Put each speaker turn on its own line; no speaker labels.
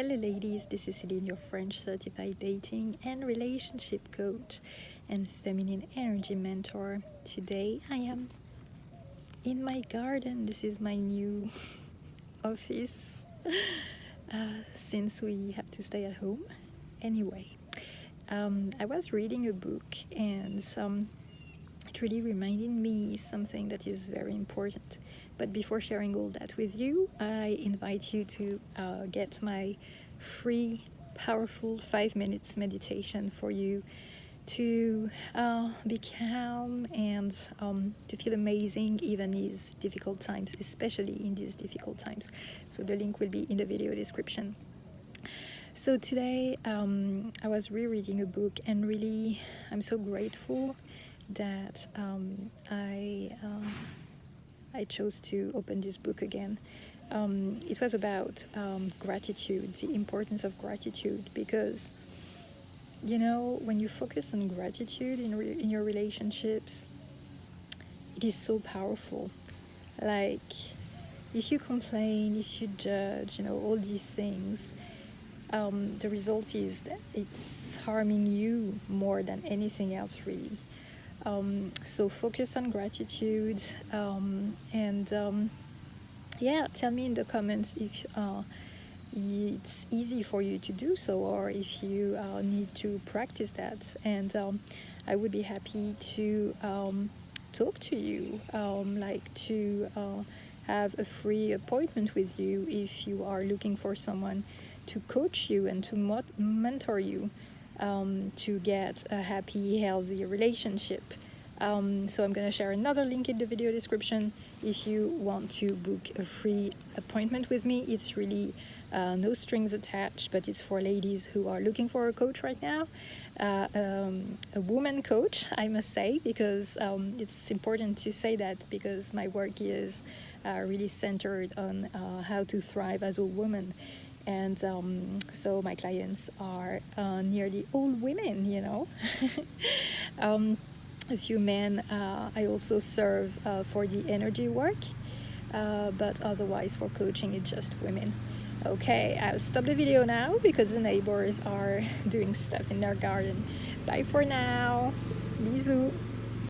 Hello ladies, this is Celine, your French certified dating and relationship coach and feminine energy mentor. Today I am in my garden. This is my new office since we have to stay at home. Anyway, I was reading a book and it really reminded me something that is very important. But before sharing all that with you, I invite you to get my free, powerful 5 minutes meditation for you to be calm and to feel amazing even in these difficult times, especially in these difficult times. So the link will be in the video description. So today I was rereading a book and really I'm so grateful that I chose to open this book again. It was about gratitude, the importance of gratitude, because you know, when you focus on gratitude in your relationships, it is so powerful. Like, if you complain, if you judge, you know, all these things, the result is that it's harming you more than anything else, really. So focus on gratitude, yeah, tell me in the comments if it's easy for you to do so, or if you need to practice that, and I would be happy to talk to you, like to have a free appointment with you if you are looking for someone to coach you and to mentor you to get a happy, healthy relationship. So I'm going to share another link in the video description if you want to book a free appointment with me. It's really no strings attached, but it's for ladies who are looking for a coach right now, a woman coach, I must say, because it's important to say that, because my work is really centered on how to thrive as a woman. And so my clients are nearly all women, you know. A few men I also serve for the energy work, but otherwise for coaching it's just women. Okay, I'll stop the video now because the neighbors are doing stuff in their garden. Bye for now. Bisous.